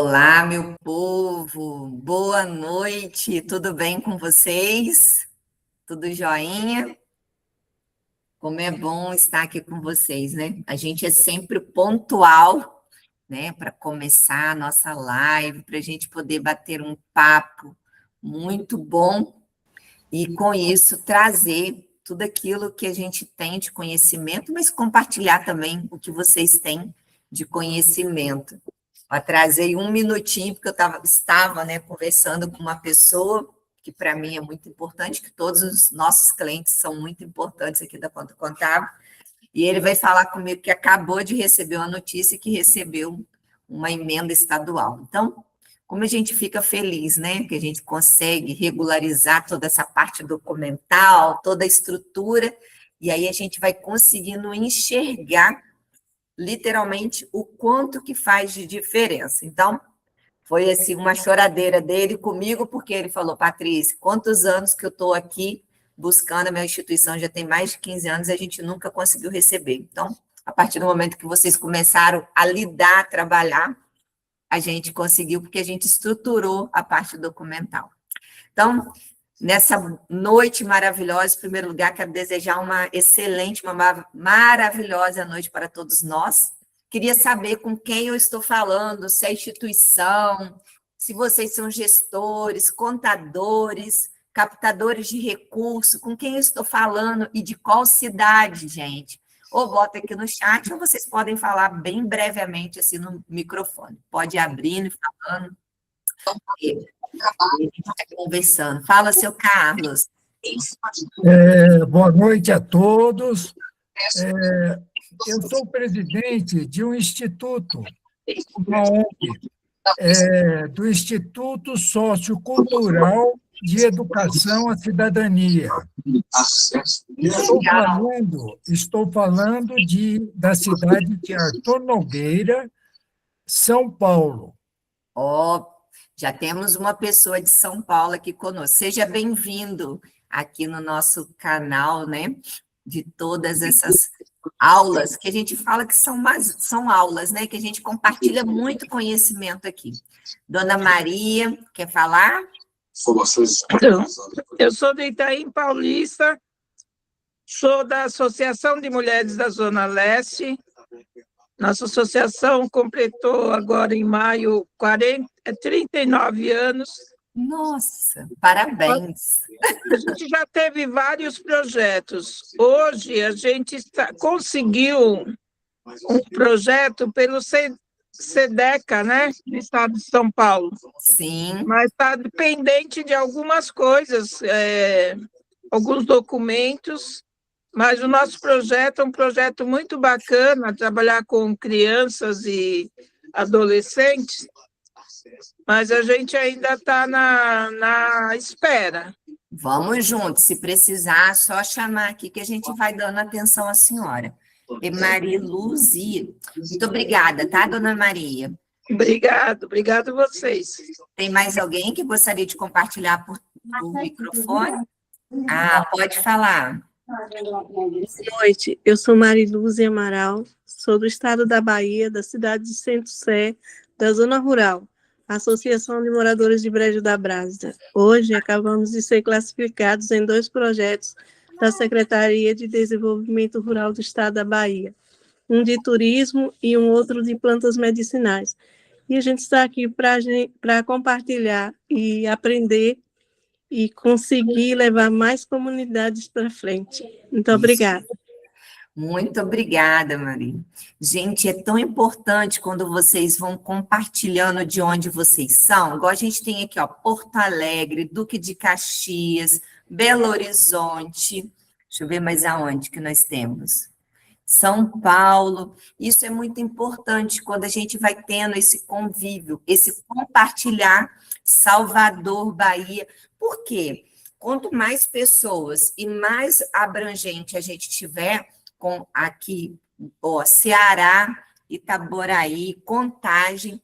Olá, meu povo, boa noite, tudo bem com vocês? Tudo joinha? Como é bom estar aqui com vocês, né? A gente é sempre pontual, né, para começar a nossa live, para a gente poder bater um papo muito bom e, com isso, trazer tudo aquilo que a gente tem de conhecimento, mas compartilhar também o que vocês têm de conhecimento. Atrasei um minutinho, porque estava, né, conversando com uma pessoa que, para mim, é muito importante, que todos os nossos clientes são muito importantes aqui da Conta Contábil, e ele vai falar comigo que acabou de receber uma notícia que recebeu uma emenda estadual. Então, como a gente fica feliz, né, que a gente consegue regularizar toda essa parte documental, toda a estrutura, e aí a gente vai conseguindo enxergar literalmente o quanto que faz de diferença. Então, foi assim uma choradeira dele comigo, porque ele falou: Patrícia, quantos anos que eu estou aqui buscando a minha instituição, já tem mais de 15 anos, e a gente nunca conseguiu receber. Então, a partir do momento que vocês começaram a lidar, a trabalhar, a gente conseguiu, porque a gente estruturou a parte documental. Então, nessa noite maravilhosa, em primeiro lugar, quero desejar uma excelente, uma maravilhosa noite para todos nós. Queria saber com quem eu estou falando, se é instituição, se vocês são gestores, contadores, captadores de recurso, com quem eu estou falando e de qual cidade, gente. Ou bota aqui no chat, ou vocês podem falar bem brevemente assim no microfone. Pode ir abrindo e falando. A gente está conversando. Fala, seu Carlos. Boa noite a todos. Eu sou presidente de um instituto, uma ONG, do Instituto Sociocultural de Educação à Cidadania. Estou falando da cidade de Arthur Nogueira, São Paulo. Já temos uma pessoa de São Paulo aqui conosco. Seja bem-vindo aqui no nosso canal, né? De todas essas aulas, que a gente fala que são aulas, né? Que a gente compartilha muito conhecimento aqui. Dona Maria, quer falar? Eu sou de Itaim Paulista, sou da Associação de Mulheres da Zona Leste. Nossa associação completou agora em maio 39 anos. Nossa, parabéns! A gente já teve vários projetos. Hoje a gente conseguiu um projeto pelo SEDECA, né, no estado de São Paulo. Sim. Mas está dependente de algumas coisas, alguns documentos. Mas o nosso projeto é um projeto muito bacana, trabalhar com crianças e adolescentes, mas a gente ainda está na espera. Vamos juntos, se precisar, só chamar aqui que a gente vai dando atenção à senhora. E Maria Luzia. Muito obrigada, tá, dona Maria? Obrigado a vocês. Tem mais alguém que gostaria de compartilhar por microfone? Ah, pode falar. Boa noite, eu sou Mariluz Amaral, sou do estado da Bahia, da cidade de Centro-Sé, da zona rural, Associação de Moradores de Brejo da Brasa. Hoje acabamos de ser classificados em 2 projetos da Secretaria de Desenvolvimento Rural do estado da Bahia, um de turismo e um outro de plantas medicinais. E a gente está aqui para compartilhar e aprender e conseguir levar mais comunidades para frente. Muito obrigada. Muito obrigada, Maria. Gente, é tão importante quando vocês vão compartilhando de onde vocês são, igual a gente tem aqui, ó, Porto Alegre, Duque de Caxias, Belo Horizonte, deixa eu ver mais aonde que nós temos. São Paulo, isso é muito importante quando a gente vai tendo esse convívio, esse compartilhar. Salvador, Bahia. Por quê? Quanto mais pessoas e mais abrangente a gente tiver com aqui, ó, Ceará, Itaboraí, Contagem,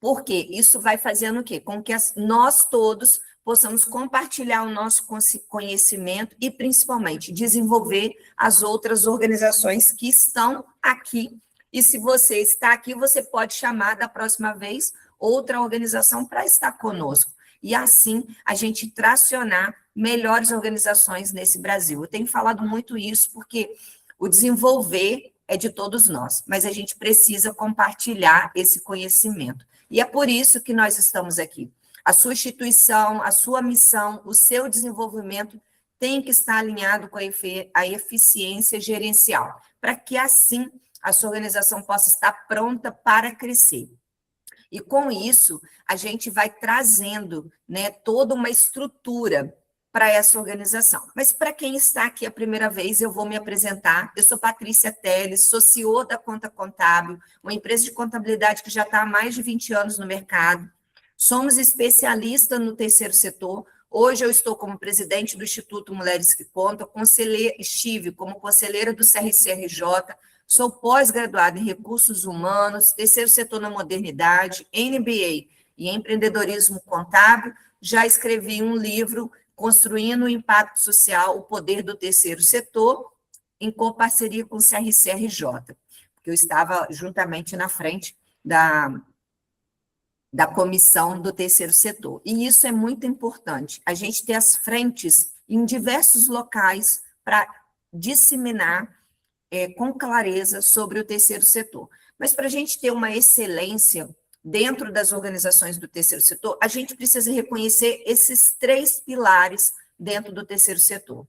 porque isso vai fazendo o quê? Com que nós todos possamos compartilhar o nosso conhecimento e, principalmente, desenvolver as outras organizações que estão aqui. E se você está aqui, você pode chamar da próxima vez outra organização para estar conosco. E assim a gente tracionar melhores organizações nesse Brasil. Eu tenho falado muito isso porque o desenvolver é de todos nós, mas a gente precisa compartilhar esse conhecimento. E é por isso que nós estamos aqui. A sua instituição, a sua missão, o seu desenvolvimento tem que estar alinhado com a eficiência gerencial, para que assim a sua organização possa estar pronta para crescer. E com isso, a gente vai trazendo, né, toda uma estrutura para essa organização. Mas para quem está aqui a primeira vez, eu vou me apresentar. Eu sou Patrícia Teles, sou CEO da Conta Contábil, uma empresa de contabilidade que já está há mais de 20 anos no mercado. Somos especialistas no terceiro setor. Hoje eu estou como presidente do Instituto Mulheres que Contam, estive como conselheira do CRCRJ, sou pós-graduada em recursos humanos, terceiro setor na modernidade, MBA e empreendedorismo contábil. Já escrevi um livro, Construindo o Impacto Social, o Poder do Terceiro Setor, em coparceria com o CRCRJ, porque eu estava juntamente na frente da comissão do terceiro setor. E isso é muito importante, a gente ter as frentes em diversos locais para disseminar com clareza sobre o terceiro setor. Mas para a gente ter uma excelência dentro das organizações do terceiro setor, a gente precisa reconhecer esses 3 pilares dentro do terceiro setor.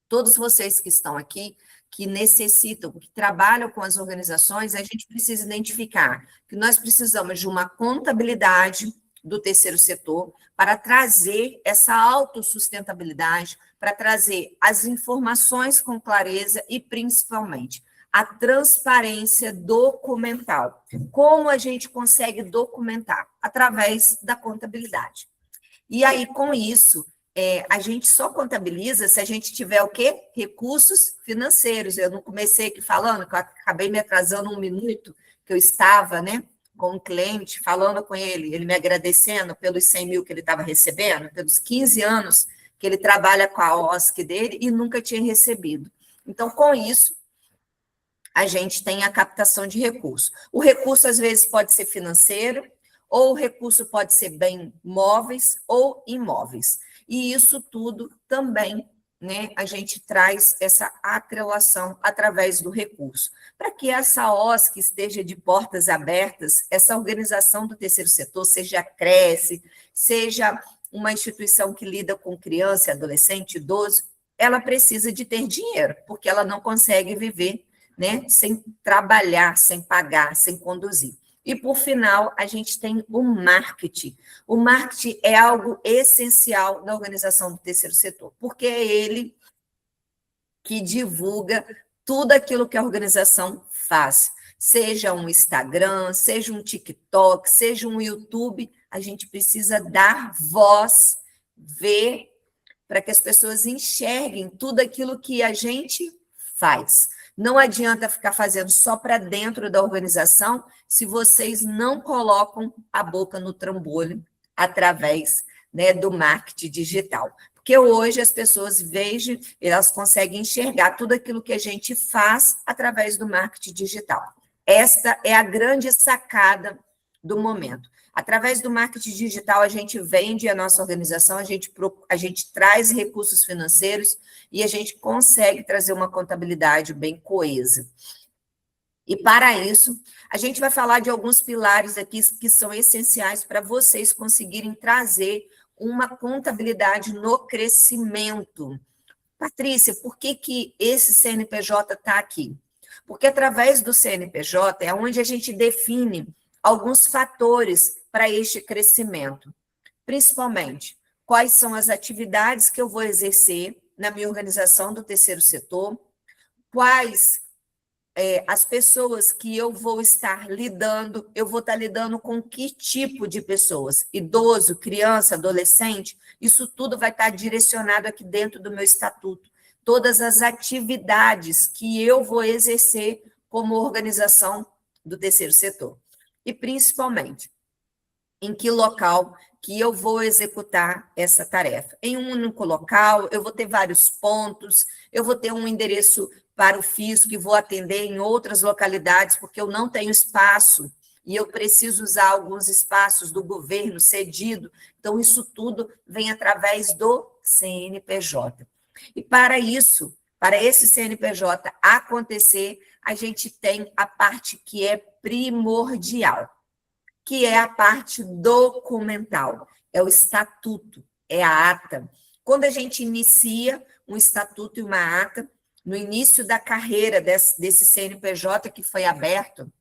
Todos vocês que estão aqui, que necessitam, que trabalham com as organizações, a gente precisa identificar que nós precisamos de uma contabilidade do terceiro setor para trazer essa autossustentabilidade, para trazer as informações com clareza e, principalmente, a transparência documental. Como a gente consegue documentar? Através da contabilidade. E aí, com isso, a gente só contabiliza se a gente tiver o quê? Recursos financeiros. Eu não comecei aqui falando, que eu acabei me atrasando 1 minuto, que eu estava, né, com um cliente, falando com ele me agradecendo pelos 100 mil que ele estava recebendo, pelos 15 anos que ele trabalha com a OSC dele e nunca tinha recebido. Então, com isso, a gente tem a captação de recurso. O recurso, às vezes, pode ser financeiro, ou o recurso pode ser bem móveis ou imóveis. E isso tudo também, né, a gente traz essa atrelação através do recurso. Para que essa OSC esteja de portas abertas, essa organização do terceiro setor, seja Cresce, seja uma instituição que lida com criança, adolescente, idoso, ela precisa de ter dinheiro, porque ela não consegue viver, né, sem trabalhar, sem pagar, sem conduzir. E, por final, a gente tem o marketing. O marketing é algo essencial na organização do terceiro setor, porque é ele que divulga tudo aquilo que a organização faz. Seja um Instagram, seja um TikTok, seja um YouTube, a gente precisa dar voz, ver, para que as pessoas enxerguem tudo aquilo que a gente faz. Não adianta ficar fazendo só para dentro da organização se vocês não colocam a boca no trambolho através, né, do marketing digital. Porque hoje as pessoas vejam, elas conseguem enxergar tudo aquilo que a gente faz através do marketing digital. Esta é a grande sacada do momento. Através do marketing digital, a gente vende a nossa organização, a gente traz recursos financeiros e a gente consegue trazer uma contabilidade bem coesa. E, para isso, a gente vai falar de alguns pilares aqui que são essenciais para vocês conseguirem trazer uma contabilidade no crescimento. Patrícia, por que esse CNPJ está aqui? Porque, através do CNPJ, é onde a gente define alguns fatores para este crescimento. Principalmente, quais são as atividades que eu vou exercer na minha organização do terceiro setor, quais as pessoas que eu vou estar lidando, eu vou estar lidando com que tipo de pessoas? Idoso, criança, adolescente, isso tudo vai estar direcionado aqui dentro do meu estatuto. Todas as atividades que eu vou exercer como organização do terceiro setor. E, principalmente, em que local que eu vou executar essa tarefa. Em um único local, eu vou ter vários pontos, eu vou ter um endereço para o fisco e vou atender em outras localidades, porque eu não tenho espaço e eu preciso usar alguns espaços do governo cedido. Então, isso tudo vem através do CNPJ. E para isso, para esse CNPJ acontecer, a gente tem a parte que é primordial, que é a parte documental, é o estatuto, é a ata. Quando a gente inicia um estatuto e uma ata, no início da carreira desse CNPJ que foi aberto,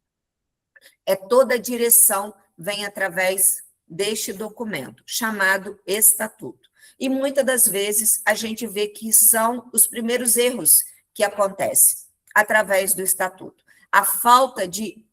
toda a direção vem através deste documento, chamado estatuto. E muitas das vezes a gente vê que são os primeiros erros que acontecem através do estatuto. A falta de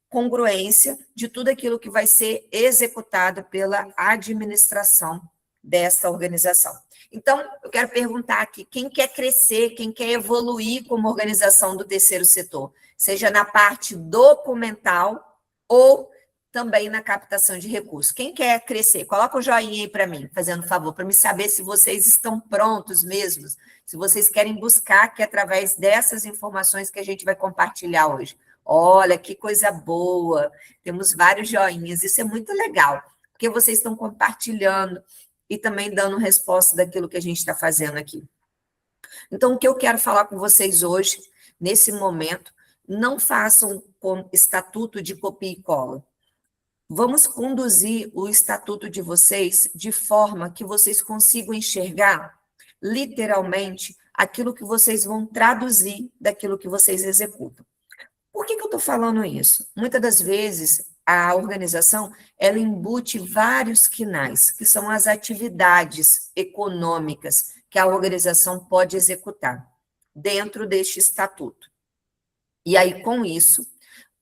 congruência de tudo aquilo que vai ser executado pela administração desta organização. Então, eu quero perguntar aqui, quem quer crescer, quem quer evoluir como organização do terceiro setor, seja na parte documental ou também na captação de recursos. Quem quer crescer? Coloca o joinha aí para mim, fazendo um favor, para me saber se vocês estão prontos mesmo, se vocês querem buscar que através dessas informações que a gente vai compartilhar hoje. Olha, que coisa boa, temos vários joinhas, isso é muito legal, porque vocês estão compartilhando e também dando resposta daquilo que a gente está fazendo aqui. Então, o que eu quero falar com vocês hoje, nesse momento, não façam com estatuto de copia e cola. Vamos conduzir o estatuto de vocês de forma que vocês consigam enxergar, literalmente, aquilo que vocês vão traduzir daquilo que vocês executam. Por que eu estou falando isso? Muitas das vezes, a organização, ela embute vários quinais, que são as atividades econômicas que a organização pode executar dentro deste estatuto. E aí, com isso,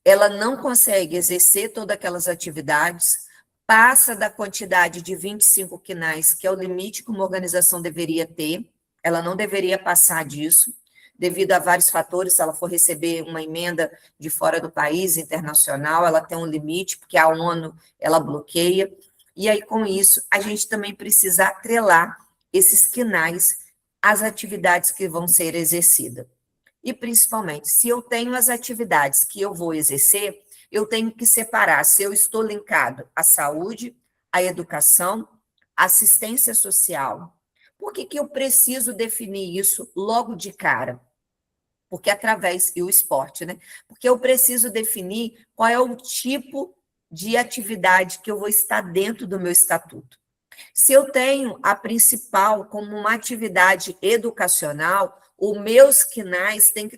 ela não consegue exercer todas aquelas atividades, passa da quantidade de 25 quinais, que é o limite que uma organização deveria ter, ela não deveria passar disso, devido a vários fatores. Se ela for receber uma emenda de fora do país, internacional, ela tem um limite, porque a ONU, ela bloqueia, e aí, com isso, a gente também precisa atrelar esses quinais às atividades que vão ser exercidas. E, principalmente, se eu tenho as atividades que eu vou exercer, eu tenho que separar se eu estou linkado à saúde, à educação, à assistência social. Por que eu preciso definir isso logo de cara? Porque e o esporte, né? Porque eu preciso definir qual é o tipo de atividade que eu vou estar dentro do meu estatuto. Se eu tenho a principal como uma atividade educacional, os meus quinais têm que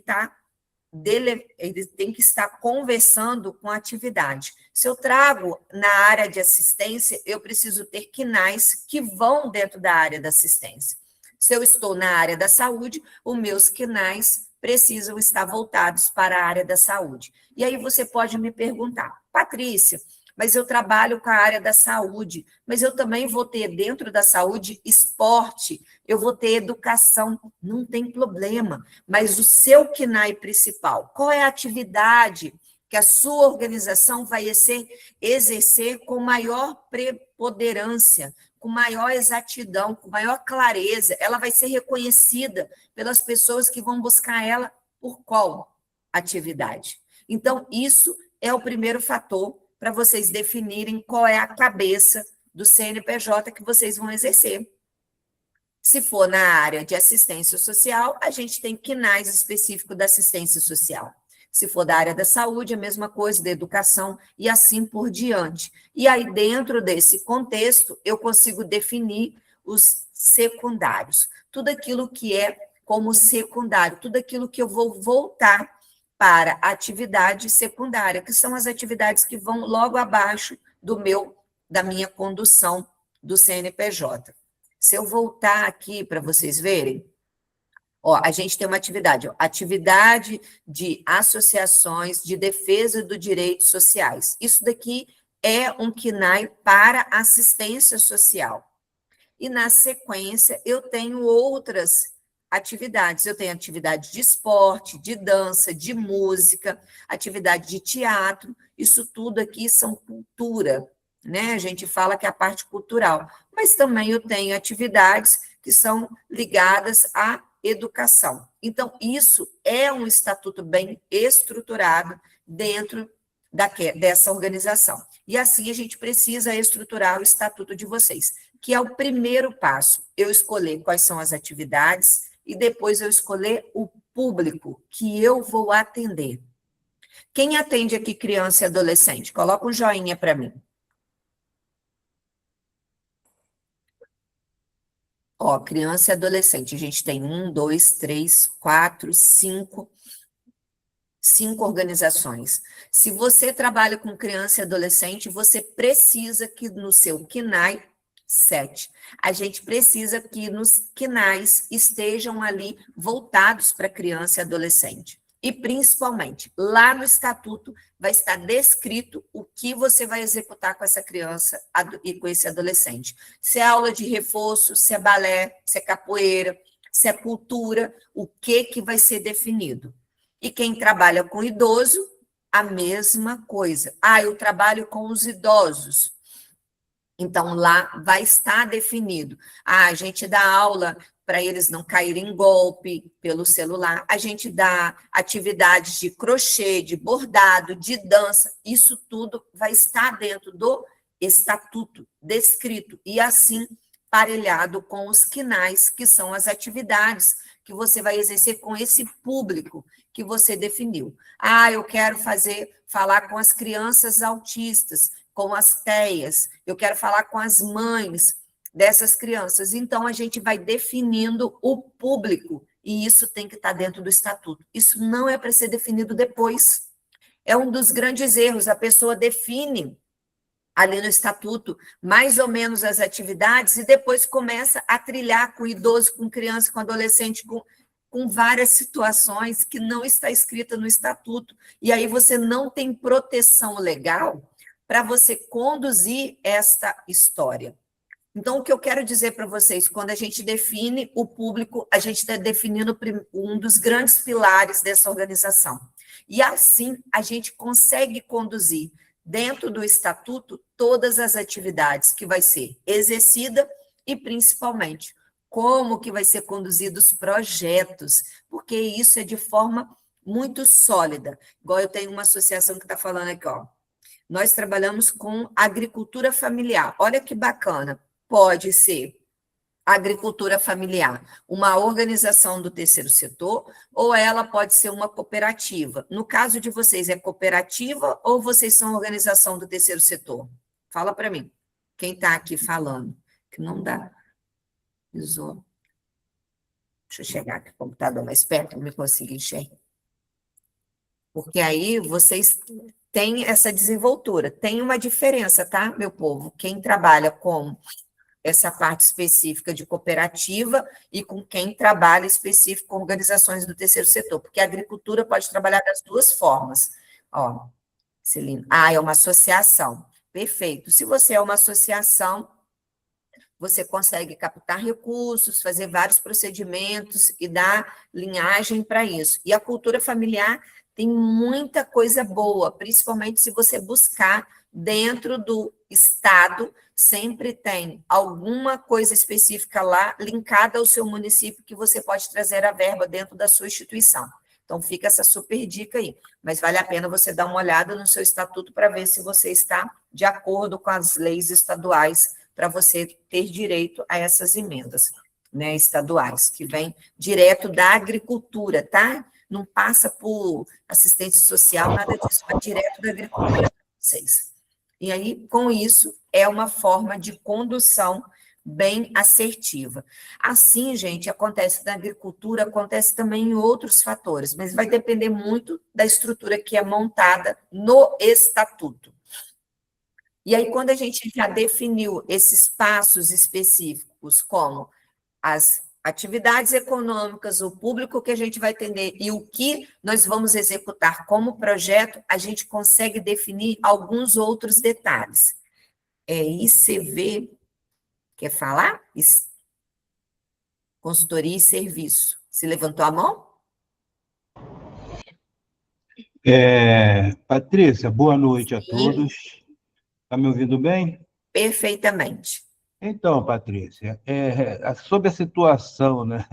estar conversando com a atividade. Se eu trago na área de assistência, eu preciso ter quinais que vão dentro da área da assistência. Se eu estou na área da saúde, os meus quinais precisam estar voltados para a área da saúde. E aí você pode me perguntar, Patrícia, mas eu trabalho com a área da saúde, mas eu também vou ter dentro da saúde esporte, eu vou ter educação, não tem problema, mas o seu KNAI principal, qual é a atividade que a sua organização vai exercer com maior preponderância, com maior exatidão, com maior clareza, ela vai ser reconhecida pelas pessoas que vão buscar ela por qual atividade. Então, isso é o primeiro fator para vocês definirem qual é a cabeça do CNPJ que vocês vão exercer. Se for na área de assistência social, a gente tem quinais específicos da assistência social. Se for da área da saúde, a mesma coisa, da educação, e assim por diante. E aí, dentro desse contexto, eu consigo definir os secundários. Tudo aquilo que é como secundário, tudo aquilo que eu vou voltar para a atividade secundária, que são as atividades que vão logo abaixo da minha condução do CNPJ. Se eu voltar aqui para vocês verem, a gente tem uma atividade, atividade de associações de defesa dos direitos sociais. Isso daqui é um KNAI para assistência social. E, na sequência, eu tenho outras atividades. Eu tenho atividade de esporte, de dança, de música, atividade de teatro. Isso tudo aqui são cultura, né? A gente fala que é a parte cultural. Mas também eu tenho atividades que são ligadas à educação. Então, isso é um estatuto bem estruturado dentro dessa organização. E assim a gente precisa estruturar o estatuto de vocês, que é o primeiro passo. Eu escolher quais são as atividades e depois eu escolher o público que eu vou atender. Quem atende aqui criança e adolescente? Coloca um joinha para mim. Ó, criança e adolescente, a gente tem 1, 2, 3, 4, 5 organizações. Se você trabalha com criança e adolescente, você precisa que no seu KNAI 7, a gente precisa que nos KNAIs estejam ali voltados para criança e adolescente. E, principalmente, lá no estatuto vai estar descrito o que você vai executar com essa criança e com esse adolescente. Se é aula de reforço, se é balé, se é capoeira, se é cultura, o que vai ser definido. E quem trabalha com idoso, a mesma coisa. Eu trabalho com os idosos. Então, lá vai estar definido. A gente dá aula para eles não caírem em golpe pelo celular. A gente dá atividades de crochê, de bordado, de dança. Isso tudo vai estar dentro do estatuto descrito. E assim, parelhado com os KNAIs, que são as atividades que você vai exercer com esse público que você definiu. Eu quero falar com as crianças autistas, com as TEAs, eu quero falar com as mães dessas crianças. Então, a gente vai definindo o público, e isso tem que estar dentro do estatuto. Isso não é para ser definido depois. É um dos grandes erros, a pessoa define ali no estatuto mais ou menos as atividades e depois começa a trilhar com idoso, com criança, com adolescente, com várias situações que não está escrita no estatuto. E aí você não tem proteção legal para você conduzir esta história. Então, o que eu quero dizer para vocês, quando a gente define o público, a gente está definindo um dos grandes pilares dessa organização. E assim, a gente consegue conduzir dentro do estatuto todas as atividades que vai ser exercida e, principalmente, como que vai ser conduzido os projetos, porque isso é de forma muito sólida. Igual eu tenho uma associação que está falando aqui, ó. Nós trabalhamos com agricultura familiar. Olha que bacana. Pode ser agricultura familiar, uma organização do terceiro setor, ou ela pode ser uma cooperativa. No caso de vocês, é cooperativa ou vocês são organização do terceiro setor? Fala para mim. Quem está aqui falando? Que não dá. Deixa eu chegar aqui no computador mais perto para me conseguir enxergar. Porque aí vocês têm essa desenvoltura. Tem uma diferença, tá, meu povo? Quem trabalha com essa parte específica de cooperativa e com quem trabalha específico com organizações do terceiro setor, porque a agricultura pode trabalhar das duas formas. Ó, Celina. É uma associação. Perfeito. Se você é uma associação, você consegue captar recursos, fazer vários procedimentos e dar linhagem para isso. E a cultura familiar tem muita coisa boa, principalmente se você buscar dentro do Estado, sempre tem alguma coisa específica lá, linkada ao seu município, que você pode trazer a verba dentro da sua instituição. Então, fica essa super dica aí. Mas vale a pena você dar uma olhada no seu estatuto para ver se você está de acordo com as leis estaduais, para você ter direito a essas emendas, né, estaduais, que vêm direto da agricultura, tá? Não passa por assistência social, nada disso, vai direto da agricultura para vocês. E aí, com isso, é uma forma de condução bem assertiva. Assim, gente, acontece na agricultura, acontece também em outros fatores, mas vai depender muito da estrutura que é montada no estatuto. E aí, quando a gente já definiu esses passos específicos, como as atividades econômicas, o público que a gente vai atender e o que nós vamos executar como projeto, a gente consegue definir alguns outros detalhes. ICV, quer falar? Consultoria e serviço. Se levantou a mão? Patrícia, boa noite a todos. Está me ouvindo bem? Perfeitamente. Então, Patrícia, sobre a situação, né,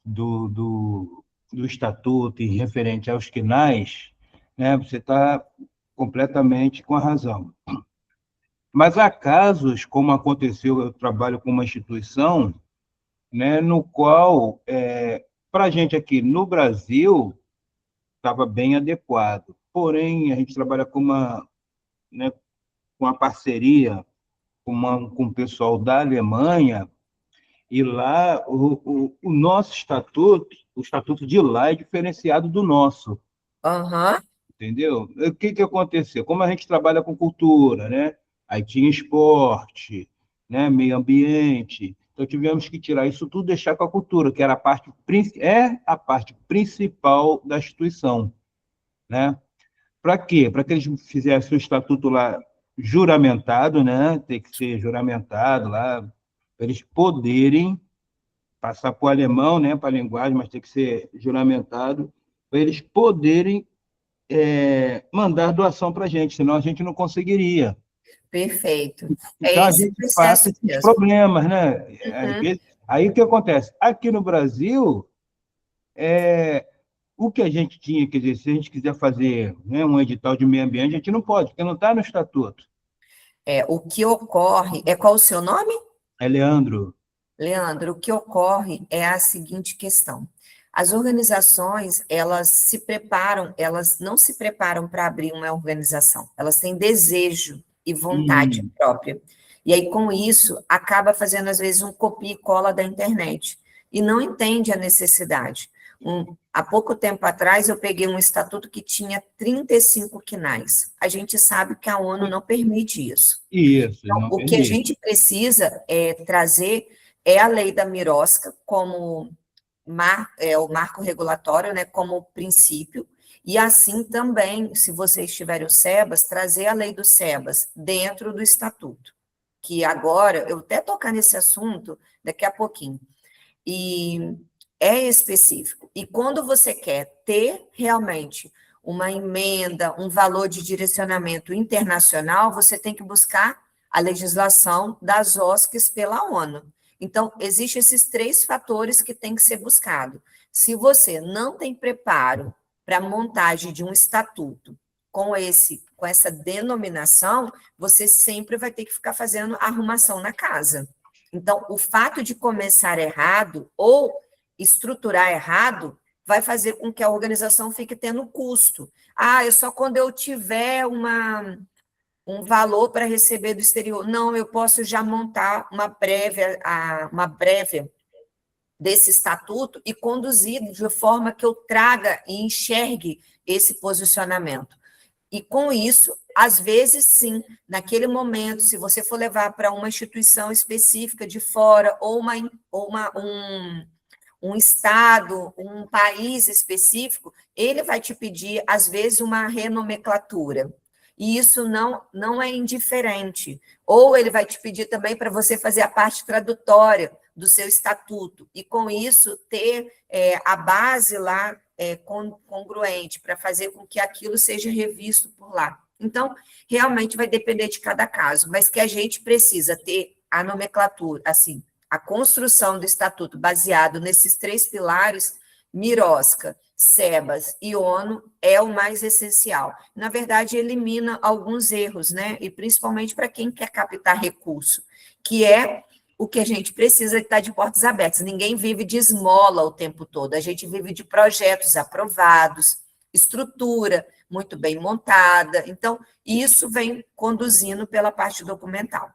do Estatuto em referente aos KNAIs, né, você está completamente com a razão. Mas há casos, como aconteceu, eu trabalho com uma instituição, né, no qual, para a gente aqui no Brasil, estava bem adequado. Porém, a gente trabalha com né, com uma parceria com o pessoal da Alemanha, e lá o nosso estatuto, o estatuto de lá é diferenciado do nosso, Aham. entendeu? O que aconteceu? Como a gente trabalha com cultura, né? Aí tinha esporte, né? Meio ambiente, então tivemos que tirar isso tudo, deixar com a cultura, que era a parte principal da instituição, né? Para quê? Para que eles fizessem o estatuto lá juramentado, né? Tem que ser juramentado lá, para eles poderem passar para o alemão, né? Para a linguagem, mas tem que ser juramentado, para eles poderem mandar doação para a gente, senão a gente não conseguiria. Perfeito. Então É a esse gente passa processo esses mesmo. problemas, né? Às Uhum. vezes, aí o que acontece? Aqui no Brasil, o que a gente tinha, quer dizer, se a gente quiser fazer, né, um edital de meio ambiente, a gente não pode, porque não está no estatuto. O que ocorre, qual o seu nome? É Leandro. Leandro, o que ocorre é a seguinte questão. As organizações, elas não se preparam para abrir uma organização, elas têm desejo e vontade própria. E aí, com isso, acaba fazendo, às vezes, um copia e cola da internet, e não entende a necessidade. Há pouco tempo atrás, eu peguei um estatuto que tinha 35 quinais. A gente sabe que a ONU não permite isso. Isso, Então, não o que a permite. gente precisa trazer é a lei da Mirosca como o marco regulatório, né, como princípio, e assim também, se vocês tiverem o SEBAS, trazer a lei do SEBAS dentro do estatuto, que agora, eu até tocar nesse assunto daqui a pouquinho, e é específico. E quando você quer ter realmente uma emenda, um valor de direcionamento internacional, você tem que buscar a legislação das OSCs pela ONU. Então, existem esses 3 fatores que têm que ser buscados. Se você não tem preparo para a montagem de um estatuto com essa denominação, você sempre vai ter que ficar fazendo arrumação na casa. Então, o fato de começar errado ou estruturar errado vai fazer com que a organização fique tendo custo. É só quando eu tiver um valor para receber do exterior. Não, eu posso já montar uma prévia desse estatuto e conduzir de forma que eu traga e enxergue esse posicionamento. E com isso, às vezes, sim, naquele momento, se você for levar para uma instituição específica de fora, ou um estado, um país específico, ele vai te pedir, às vezes, uma renomenclatura. E isso não é indiferente. Ou ele vai te pedir também para você fazer a parte tradutória do seu estatuto, e com isso ter a base lá congruente, para fazer com que aquilo seja revisto por lá. Então, realmente vai depender de cada caso, mas que a gente precisa ter a nomenclatura, assim, a construção do estatuto baseado nesses 3 pilares, Mirosca, SEBAS e ONU, é o mais essencial. Na verdade, elimina alguns erros, né? E principalmente para quem quer captar recurso, que é o que a gente precisa estar de portas abertas. Ninguém vive de esmola o tempo todo, a gente vive de projetos aprovados, estrutura muito bem montada. Então, isso vem conduzindo pela parte documental.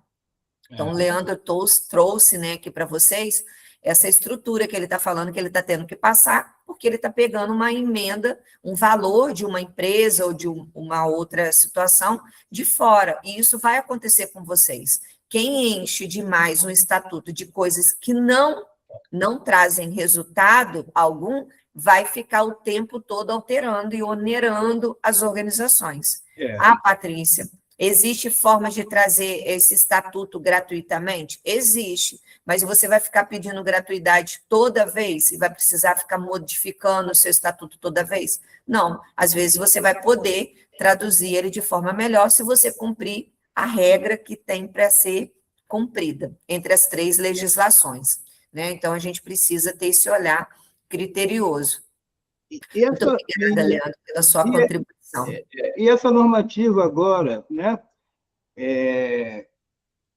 Então, o Leandro trouxe, né, aqui para vocês essa estrutura que ele está falando que ele está tendo que passar, porque ele está pegando uma emenda, um valor de uma empresa ou de uma outra situação de fora, e isso vai acontecer com vocês. Quem enche demais um estatuto de coisas que não trazem resultado algum, vai ficar o tempo todo alterando e onerando as organizações. Patrícia, existe forma de trazer esse estatuto gratuitamente? Existe, mas você vai ficar pedindo gratuidade toda vez e vai precisar ficar modificando o seu estatuto toda vez? Não, às vezes você vai poder traduzir ele de forma melhor se você cumprir a regra que tem para ser cumprida entre as 3 legislações, né? Então, a gente precisa ter esse olhar criterioso. Muito obrigada, Leandro, pela sua contribuição. E essa normativa agora, né,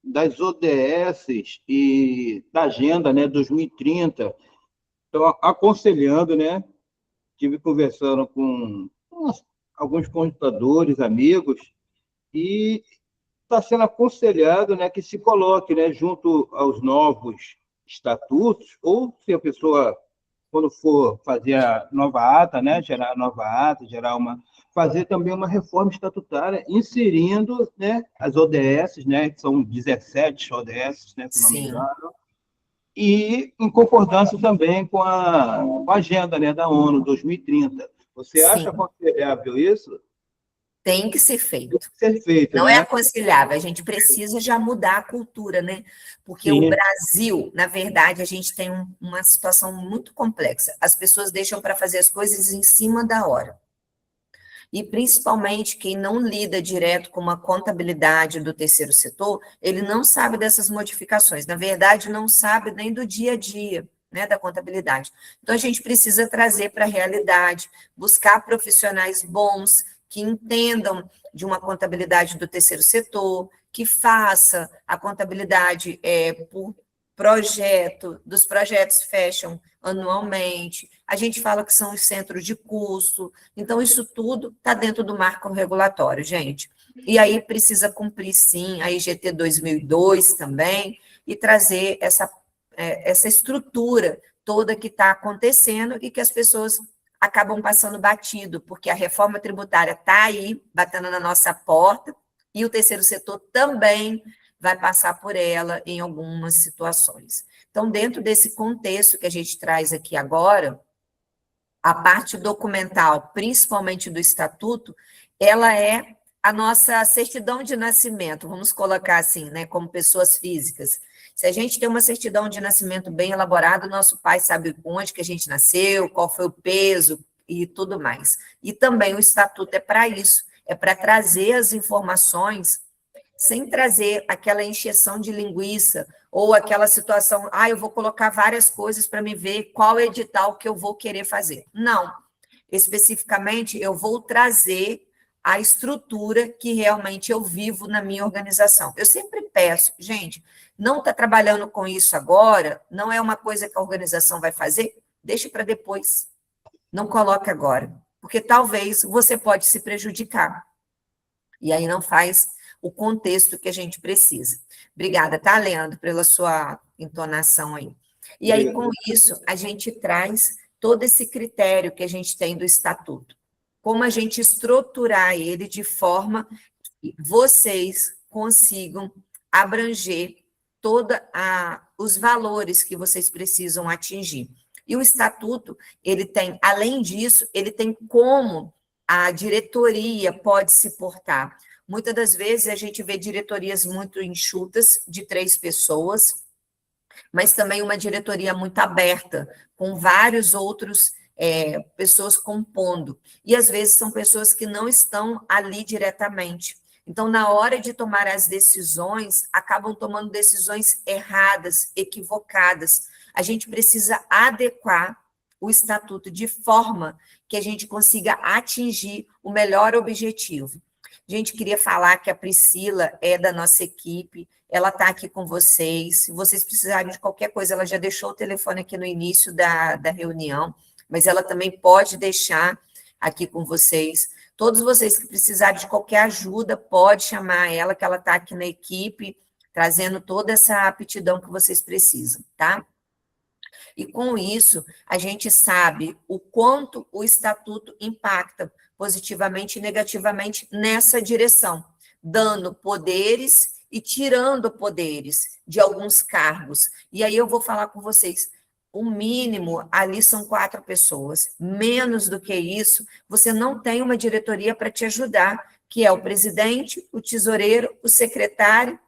das ODS e da Agenda, né, 2030, estão aconselhando, né, estive conversando com alguns consultadores, amigos, e está sendo aconselhado, né, que se coloque, né, junto aos novos estatutos, ou se a pessoa, quando for fazer a nova ata, né, gerar a nova ata, fazer também uma reforma estatutária, inserindo, né, as ODS, né, que são 17 ODS, né, se não me Sim. engano, e em concordância também com a agenda, né, da ONU 2030. Você acha Sim. aconselhável isso? Tem que ser feito. Tem que ser feito, Não né? é aconselhável, a gente precisa já mudar a cultura, né? Porque Sim. o Brasil, na verdade, a gente tem uma situação muito complexa. As pessoas deixam para fazer as coisas em cima da hora. E principalmente quem não lida direto com uma contabilidade do terceiro setor, ele não sabe dessas modificações. Na verdade, não sabe nem do dia a dia, né, da contabilidade. Então, a gente precisa trazer para a realidade, buscar profissionais bons que entendam de uma contabilidade do terceiro setor, que faça a contabilidade por projeto, dos projetos fecham anualmente, a gente fala que são os centros de custo, então isso tudo está dentro do marco regulatório, gente. E aí precisa cumprir, sim, a IGT 2002 também, e trazer essa estrutura toda que está acontecendo e que as pessoas acabam passando batido, porque a reforma tributária está aí, batendo na nossa porta, e o terceiro setor também vai passar por ela em algumas situações. Então, dentro desse contexto que a gente traz aqui agora, a parte documental, principalmente do estatuto, ela é a nossa certidão de nascimento, vamos colocar assim, né, como pessoas físicas. Se a gente tem uma certidão de nascimento bem elaborada, nosso pai sabe onde que a gente nasceu, qual foi o peso e tudo mais. E também o estatuto é para isso, é para trazer as informações sem trazer aquela encheção de linguiça ou aquela situação, eu vou colocar várias coisas para me ver qual edital que eu vou querer fazer. Não. Especificamente, eu vou trazer a estrutura que realmente eu vivo na minha organização. Eu sempre peço, gente, não está trabalhando com isso agora, não é uma coisa que a organização vai fazer, deixa para depois. Não coloque agora, porque talvez você pode se prejudicar. E aí não faz o contexto que a gente precisa. Obrigada, tá, Leandro, pela sua entonação aí. E aí, com isso, a gente traz todo esse critério que a gente tem do estatuto. Como a gente estruturar ele de forma que vocês consigam abranger todos os valores que vocês precisam atingir. E o estatuto, ele tem, além disso, ele tem como a diretoria pode se portar. Muitas das vezes a gente vê diretorias muito enxutas, de 3 pessoas, mas também uma diretoria muito aberta, com vários outros pessoas compondo. E às vezes são pessoas que não estão ali diretamente. Então, na hora de tomar as decisões, acabam tomando decisões erradas, equivocadas. A gente precisa adequar o estatuto de forma que a gente consiga atingir o melhor objetivo. A gente queria falar que a Priscila é da nossa equipe, ela está aqui com vocês. Se vocês precisarem de qualquer coisa, ela já deixou o telefone aqui no início da reunião, mas ela também pode deixar aqui com vocês. Todos vocês que precisarem de qualquer ajuda, pode chamar ela, que ela está aqui na equipe, trazendo toda essa aptidão que vocês precisam, tá? E com isso, a gente sabe o quanto o estatuto impacta positivamente e negativamente nessa direção, dando poderes e tirando poderes de alguns cargos. E aí eu vou falar com vocês, o mínimo ali são 4 pessoas, menos do que isso, você não tem uma diretoria para te ajudar, que é o presidente, o tesoureiro, o secretário,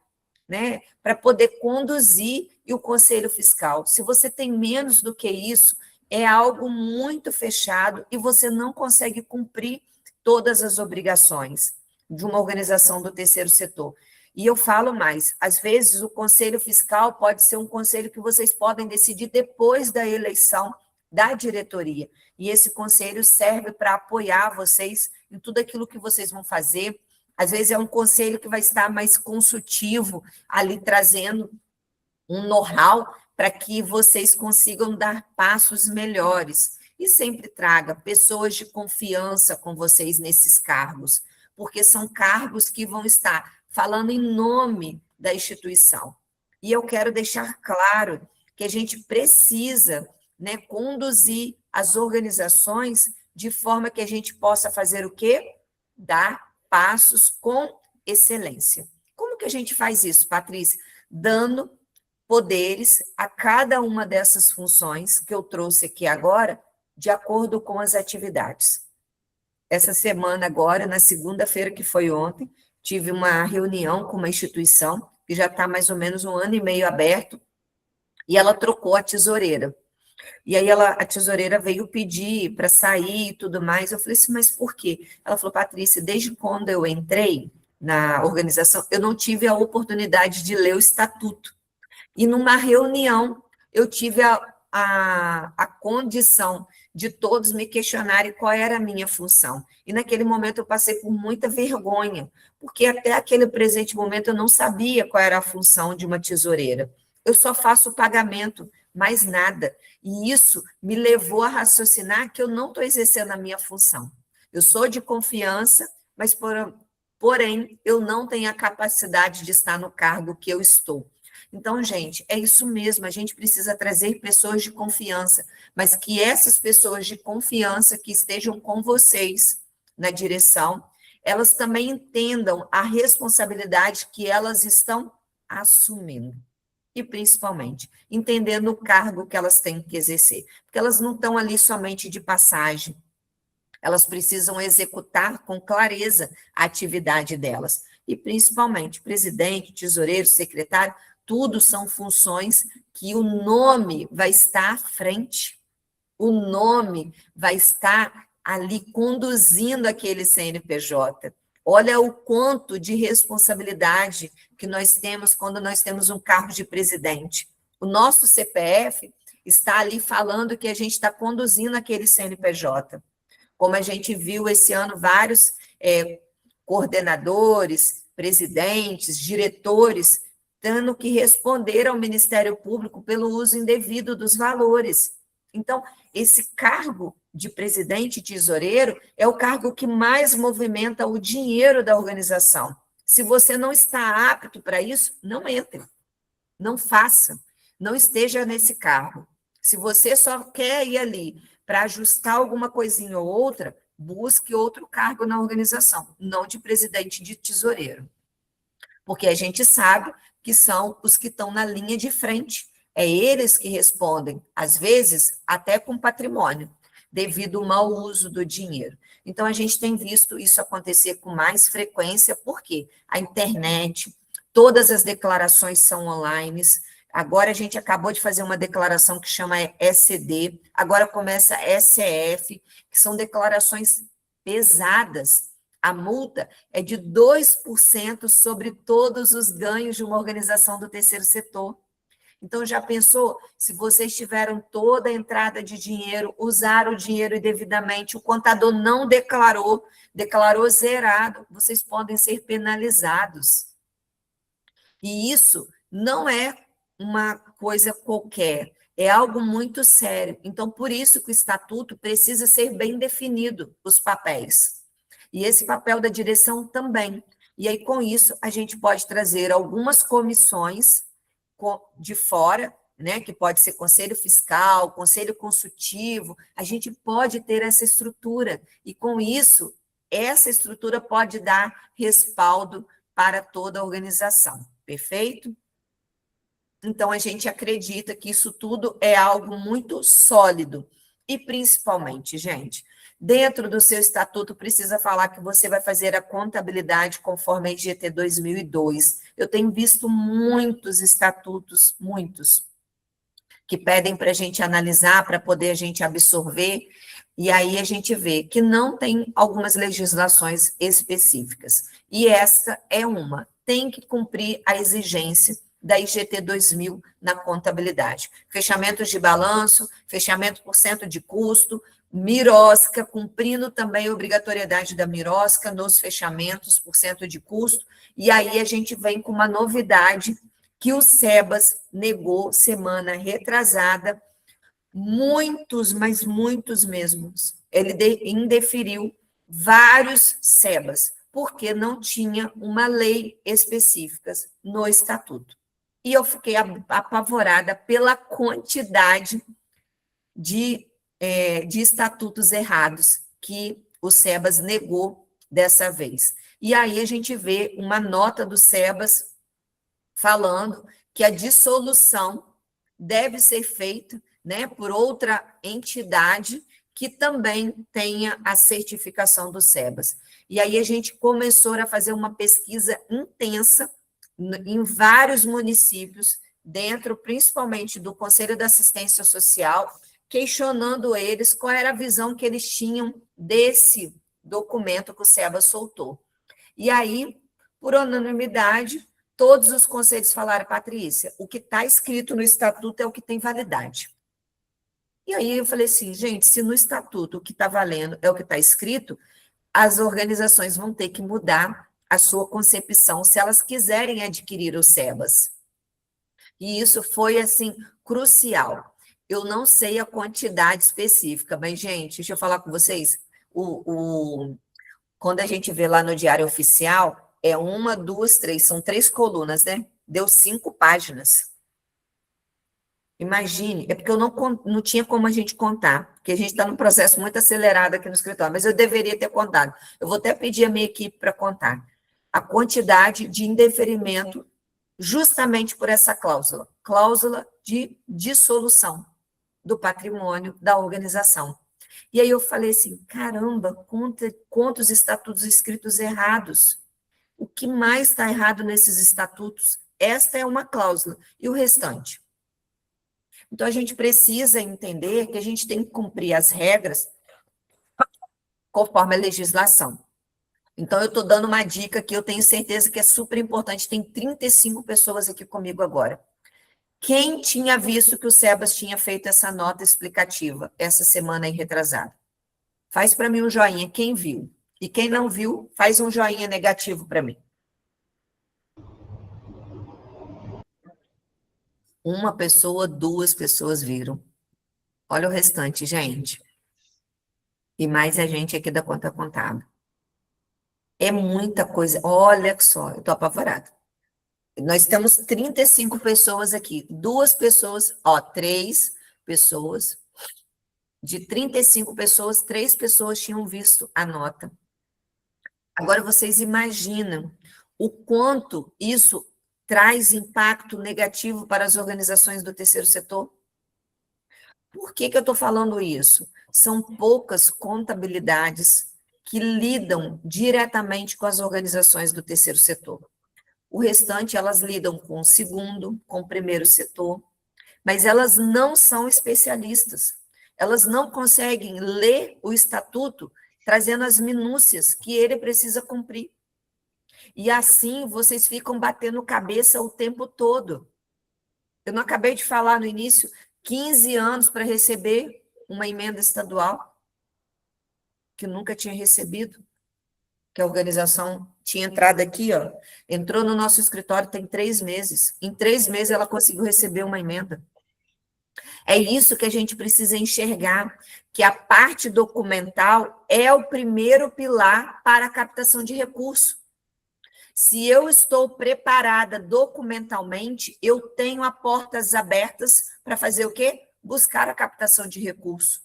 né, para poder conduzir e o conselho fiscal. Se você tem menos do que isso, é algo muito fechado e você não consegue cumprir todas as obrigações de uma organização do terceiro setor. E eu falo mais, às vezes o conselho fiscal pode ser um conselho que vocês podem decidir depois da eleição da diretoria. E esse conselho serve para apoiar vocês em tudo aquilo que vocês vão fazer. Às vezes é um conselho que vai estar mais consultivo, ali trazendo um know-how para que vocês consigam dar passos melhores. E sempre traga pessoas de confiança com vocês nesses cargos, porque são cargos que vão estar falando em nome da instituição. E eu quero deixar claro que a gente precisa, né, conduzir as organizações de forma que a gente possa fazer o quê? Dar passos com excelência. Como que a gente faz isso, Patrícia? Dando poderes a cada uma dessas funções que eu trouxe aqui agora, de acordo com as atividades. Essa semana agora, na segunda-feira, que foi ontem, tive uma reunião com uma instituição que já está mais ou menos 1 ano e meio aberto, e ela trocou a tesoureira. E aí a tesoureira veio pedir para sair e tudo mais. Eu falei assim, mas por quê? Ela falou, Patrícia, desde quando eu entrei na organização, eu não tive a oportunidade de ler o estatuto. E numa reunião, eu tive a condição de todos me questionarem qual era a minha função. E naquele momento eu passei por muita vergonha, porque até aquele presente momento eu não sabia qual era a função de uma tesoureira. Eu só faço o pagamento, mais nada. E isso me levou a raciocinar que eu não estou exercendo a minha função. Eu sou de confiança, mas, porém, eu não tenho a capacidade de estar no cargo que eu estou. Então, gente, é isso mesmo, a gente precisa trazer pessoas de confiança, mas que essas pessoas de confiança que estejam com vocês na direção, elas também entendam a responsabilidade que elas estão assumindo. E, principalmente, entendendo o cargo que elas têm que exercer. Porque elas não estão ali somente de passagem. Elas precisam executar com clareza a atividade delas. E, principalmente, presidente, tesoureiro, secretário, tudo são funções que o nome vai estar à frente. O nome vai estar ali conduzindo aquele CNPJ. Olha o quanto de responsabilidade que nós temos quando nós temos um cargo de presidente. O nosso CPF está ali falando que a gente está conduzindo aquele CNPJ. Como a gente viu esse ano, vários coordenadores, presidentes, diretores, tendo que responder ao Ministério Público pelo uso indevido dos valores. Então, esse cargo de presidente e tesoureiro é o cargo que mais movimenta o dinheiro da organização. Se você não está apto para isso, não entre, não faça, não esteja nesse cargo. Se você só quer ir ali para ajustar alguma coisinha ou outra, busque outro cargo na organização, não de presidente e de tesoureiro. Porque a gente sabe que são os que estão na linha de frente. É eles que respondem, às vezes, até com patrimônio, devido ao mau uso do dinheiro. Então, a gente tem visto isso acontecer com mais frequência, porque a internet, todas as declarações são online. Agora, a gente acabou de fazer uma declaração que chama ECD, agora começa SF, que são declarações pesadas. A multa é de 2% sobre todos os ganhos de uma organização do terceiro setor. Então, já pensou, se vocês tiveram toda a entrada de dinheiro, usaram o dinheiro indevidamente, o contador não declarou, declarou zerado, vocês podem ser penalizados. E isso não é uma coisa qualquer, é algo muito sério. Então, por isso que o estatuto precisa ser bem definido, os papéis. E esse papel da direção também. E aí, com isso, a gente pode trazer algumas comissões de fora, né, que pode ser conselho fiscal, conselho consultivo, a gente pode ter essa estrutura, e com isso, essa estrutura pode dar respaldo para toda a organização, perfeito? Então, a gente acredita que isso tudo é algo muito sólido, e principalmente, gente, dentro do seu estatuto, precisa falar que você vai fazer a contabilidade conforme a IGT 2002. Eu tenho visto muitos estatutos, muitos, que pedem para a gente analisar, para poder a gente absorver, e aí a gente vê que não tem algumas legislações específicas. E essa é uma, tem que cumprir a exigência da IGT 2000 na contabilidade. Fechamentos de balanço, fechamento por cento de custo, Mirosca, cumprindo também a obrigatoriedade da Mirosca nos fechamentos por cento de custo, e aí a gente vem com uma novidade que o SEBAS negou semana retrasada, muitos, mas muitos mesmos. Ele indeferiu vários SEBAS, porque não tinha uma lei específica no estatuto. E eu fiquei apavorada pela quantidade de estatutos errados que o SEBAS negou dessa vez. E aí a gente vê uma nota do SEBAS falando que a dissolução deve ser feita, né, por outra entidade que também tenha a certificação do SEBAS. E aí a gente começou a fazer uma pesquisa intensa em vários municípios, dentro principalmente do Conselho da Assistência Social, questionando eles qual era a visão que eles tinham desse documento que o SEBAS soltou. E aí, por unanimidade, todos os conselhos falaram: Patrícia, o que está escrito no estatuto é o que tem validade. E aí eu falei assim, gente, se no estatuto o que está valendo é o que está escrito, as organizações vão ter que mudar a sua concepção se elas quiserem adquirir o SEBAS. E isso foi, assim, crucial. Eu não sei a quantidade específica, mas, gente, deixa eu falar com vocês, quando a gente vê lá no Diário Oficial, é 1, 2, 3, são 3 colunas, né? Deu 5 páginas. Imagine, é porque eu não tinha como a gente contar, porque a gente está num processo muito acelerado aqui no escritório, mas eu deveria ter contado. Eu vou até pedir a minha equipe para contar a quantidade de indeferimento justamente por essa cláusula de dissolução do patrimônio da organização. E aí eu falei assim, caramba, quantos estatutos escritos errados. O que mais está errado nesses estatutos? Esta é uma cláusula. E o restante? Então, a gente precisa entender que a gente tem que cumprir as regras conforme a legislação. Então, eu estou dando uma dica que eu tenho certeza que é super importante. Tem 35 pessoas aqui comigo agora. Quem tinha visto que o SEBAS tinha feito essa nota explicativa essa semana aí retrasada? Faz para mim um joinha, quem viu. E quem não viu, faz um joinha negativo para mim. Uma pessoa, 2 pessoas viram. Olha o restante, gente. E mais a gente aqui da conta contábil. É muita coisa. Olha só, eu estou apavorada. Nós temos 35 pessoas aqui. 2 pessoas, 3 pessoas. De 35 pessoas, 3 pessoas tinham visto a nota. Agora, vocês imaginam o quanto isso traz impacto negativo para as organizações do terceiro setor? Por que eu estou falando isso? São poucas contabilidades que lidam diretamente com as organizações do terceiro setor. O restante, elas lidam com o segundo, com o primeiro setor, mas elas não são especialistas. Elas não conseguem ler o estatuto trazendo as minúcias que ele precisa cumprir. E assim, vocês ficam batendo cabeça o tempo todo. Eu não acabei de falar no início, 15 anos para receber uma emenda estadual, que nunca tinha recebido, que a organização tinha entrado aqui, entrou no nosso escritório tem 3 meses. Em 3 meses ela conseguiu receber uma emenda. É isso que a gente precisa enxergar, que a parte documental é o primeiro pilar para a captação de recurso. Se eu estou preparada documentalmente, eu tenho as portas abertas para fazer o quê? Buscar a captação de recurso.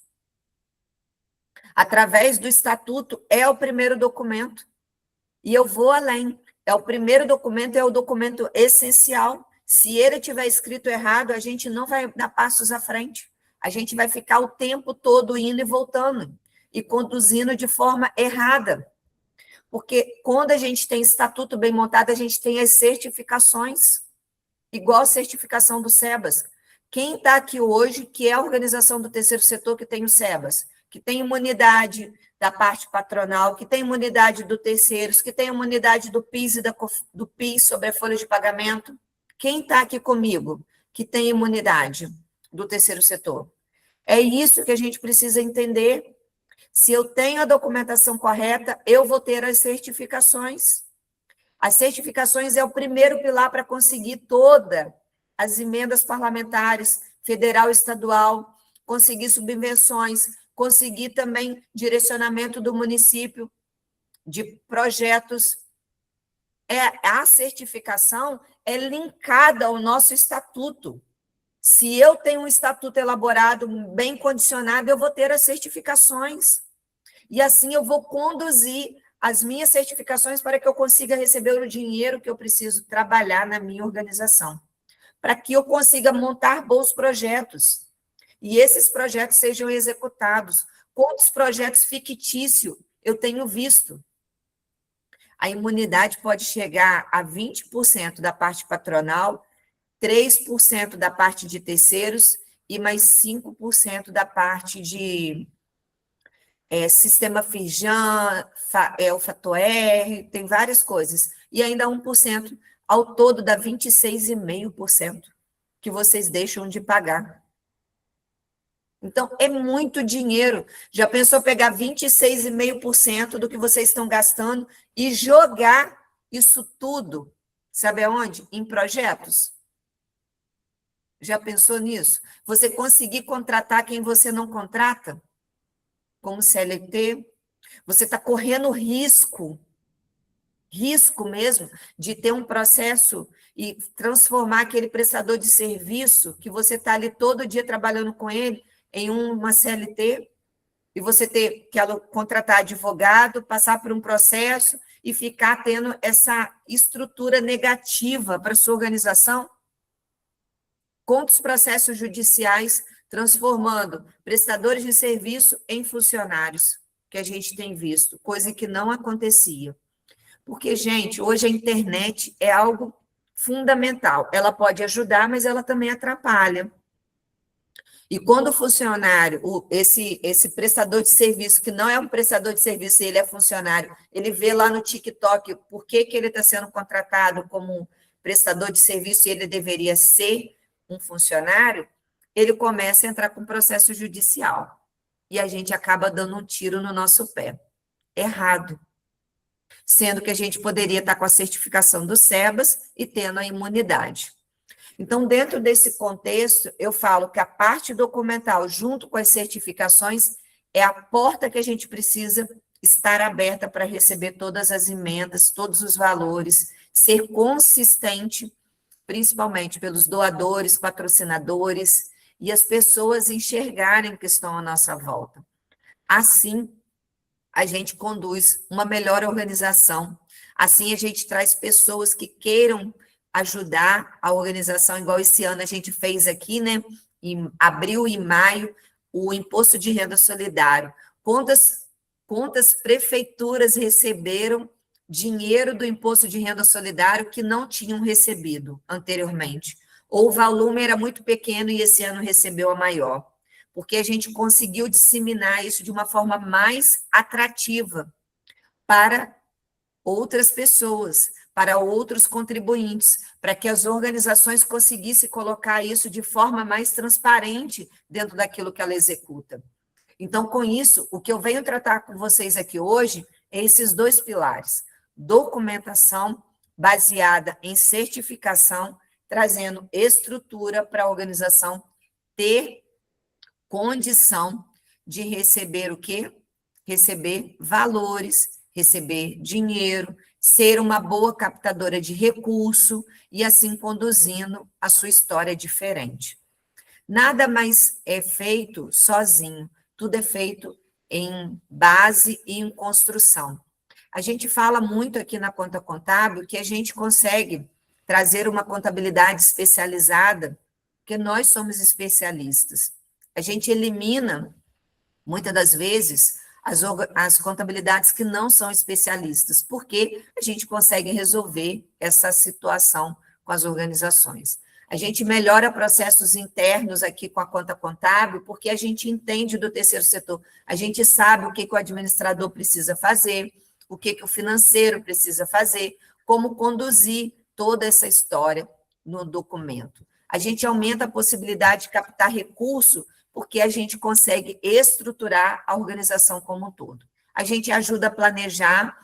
Através do estatuto, é o primeiro documento. E eu vou além. É o primeiro documento, é o documento essencial. Se ele tiver escrito errado, a gente não vai dar passos à frente. A gente vai ficar o tempo todo indo e voltando e conduzindo de forma errada. Porque quando a gente tem estatuto bem montado, a gente tem as certificações, igual a certificação do SEBAS. Quem está aqui hoje, que é a organização do terceiro setor que tem o SEBAS, que tem imunidade da parte patronal, que tem imunidade do terceiros, que tem imunidade do PIS e do PIS sobre a folha de pagamento, Quem está aqui comigo que tem imunidade do terceiro setor? É isso que a gente precisa entender. Se eu tenho a documentação correta, eu vou ter as certificações. As certificações é o primeiro pilar para conseguir todas as emendas parlamentares, federal e estadual, conseguir subvenções, conseguir também direcionamento do município de projetos. A certificação é linkada ao nosso estatuto. Se eu tenho um estatuto elaborado, bem condicionado, eu vou ter as certificações. E assim eu vou conduzir as minhas certificações para que eu consiga receber o dinheiro que eu preciso trabalhar na minha organização, para que eu consiga montar bons projetos e esses projetos sejam executados. Quantos projetos fictícios eu tenho visto? A imunidade pode chegar a 20% da parte patronal, 3% da parte de terceiros e mais 5% da parte de sistema Firjan, o Fator-R, tem várias coisas. E ainda 1%, ao todo dá 26,5% que vocês deixam de pagar. Então, é muito dinheiro. Já pensou pegar 26,5% do que vocês estão gastando e jogar isso tudo, sabe aonde? Em projetos? Já pensou nisso? Você conseguir contratar quem você não contrata? Como CLT? Você está correndo risco mesmo, de ter um processo e transformar aquele prestador de serviço que você está ali todo dia trabalhando com ele em uma CLT, e você ter que contratar advogado, passar por um processo e ficar tendo essa estrutura negativa para a sua organização? Quantos processos judiciais transformando prestadores de serviço em funcionários, que a gente tem visto, coisa que não acontecia. Porque, gente, hoje a internet é algo fundamental. Ela pode ajudar, mas ela também atrapalha. E quando o funcionário, esse prestador de serviço, que não é um prestador de serviço, ele é funcionário, ele vê lá no TikTok por que ele está sendo contratado como prestador de serviço e ele deveria ser um funcionário, ele começa a entrar com processo judicial. E a gente acaba dando um tiro no nosso pé. Errado. Sendo que a gente poderia estar com a certificação do SEBAS e tendo a imunidade. Então, dentro desse contexto, eu falo que a parte documental, junto com as certificações, é a porta que a gente precisa estar aberta para receber todas as emendas, todos os valores, ser consistente, principalmente pelos doadores, patrocinadores, e as pessoas enxergarem que estão à nossa volta. Assim, a gente conduz uma melhor organização. Assim, a gente traz pessoas que queiram ajudar a organização, igual esse ano a gente fez aqui, né? Em abril e maio, o Imposto de Renda Solidário. Quantas prefeituras receberam dinheiro do Imposto de Renda Solidário que não tinham recebido anteriormente? Ou o volume era muito pequeno e esse ano recebeu a maior? Porque a gente conseguiu disseminar isso de uma forma mais atrativa para outras pessoas, para outros contribuintes, para que as organizações conseguissem colocar isso de forma mais transparente dentro daquilo que ela executa. Então, com isso, o que eu venho tratar com vocês aqui hoje é esses dois pilares: documentação baseada em certificação, trazendo estrutura para a organização ter condição de receber o quê? Receber valores, receber dinheiro, ser uma boa captadora de recurso e assim conduzindo a sua história diferente. Nada mais é feito sozinho, tudo é feito em base e em construção. A gente fala muito aqui na Conta Contábil que a gente consegue trazer uma contabilidade especializada, porque nós somos especialistas. A gente elimina, muitas das vezes, as contabilidades que não são especialistas, porque a gente consegue resolver essa situação com as organizações. A gente melhora processos internos aqui com a Conta Contábil, porque a gente entende do terceiro setor, a gente sabe o que o administrador precisa fazer, o que o financeiro precisa fazer, como conduzir toda essa história no documento? A gente aumenta a possibilidade de captar recurso porque a gente consegue estruturar a organização como um todo. A gente ajuda a planejar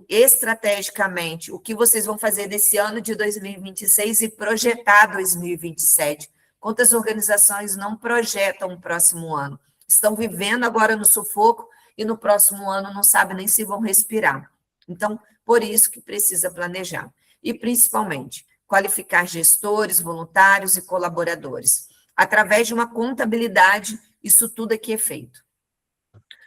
estrategicamente o que vocês vão fazer nesse ano de 2026 e projetar 2027. Quantas organizações não projetam o próximo ano? Estão vivendo agora no sufoco e no próximo ano não sabem nem se vão respirar. Então, por isso que precisa planejar. E, principalmente, qualificar gestores, voluntários e colaboradores. Através de uma contabilidade, isso tudo aqui é feito.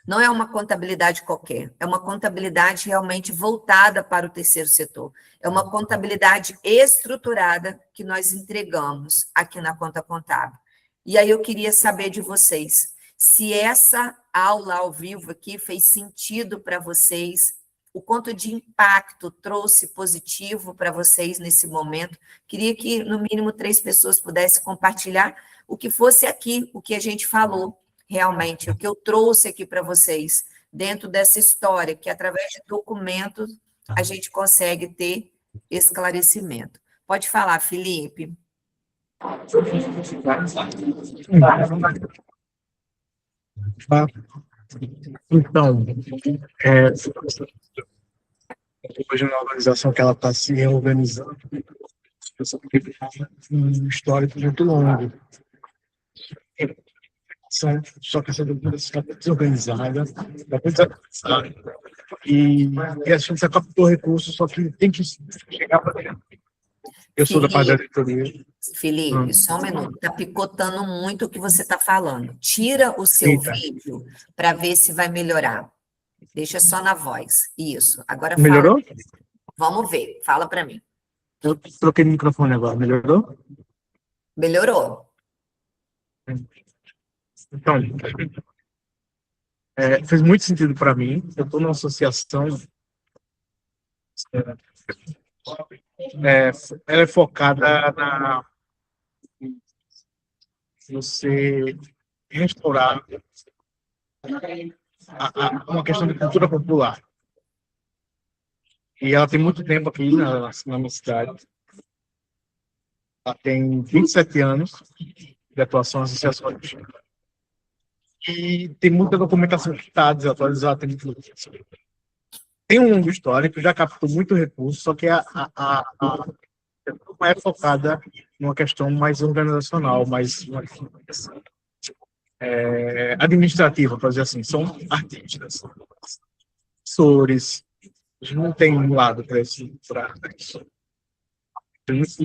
Não é uma contabilidade qualquer, é uma contabilidade realmente voltada para o terceiro setor. É uma contabilidade estruturada que nós entregamos aqui na Conta Contábil. E aí eu queria saber de vocês, se essa aula ao vivo aqui fez sentido para vocês, o quanto de impacto trouxe positivo para vocês nesse momento. Queria que, no mínimo, 3 pessoas pudessem compartilhar o que fosse aqui, o que a gente falou, realmente, o que eu trouxe aqui para vocês, dentro dessa história, que através de documentos a gente consegue ter esclarecimento. Pode falar, Felipe. Então, hoje uma organização que ela está se reorganizando, um histórico muito longo. Só que essa organização está desorganizada, e a gente já captou recursos, só que tem que chegar para dentro. Eu sou da parte da diretoria. Felipe, só um minuto, está picotando muito o que você está falando. Tira o seu vídeo para ver se vai melhorar. Deixa só na voz. Isso. Agora fala. Melhorou? Vamos ver. Fala para mim. Eu troquei o microfone agora. Melhorou? Melhorou. Então, fez muito sentido para mim. Eu estou numa associação. Ela é focada na você restaurar uma questão de cultura popular. E ela tem muito tempo aqui na minha cidade. Ela tem 27 anos de atuação em associações. E tem muita documentação que está desatualizada. Tem um longo histórico, já captou muito recurso, só que não é focada numa questão mais organizacional, mais administrativa, para dizer assim. São artistas, professores, a gente não tem um lado para isso.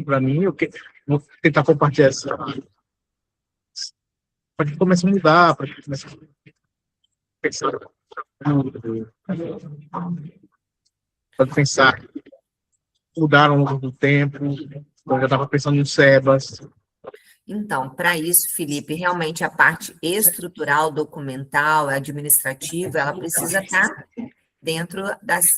Para mim, eu vou tentar compartilhar isso para que comece a mudar, para que comece a pensar, para pensar, mudar ao longo do tempo. Eu já estava pensando no SEBAS. Então, para isso, Felipe, realmente a parte estrutural, documental, administrativa, ela precisa estar dentro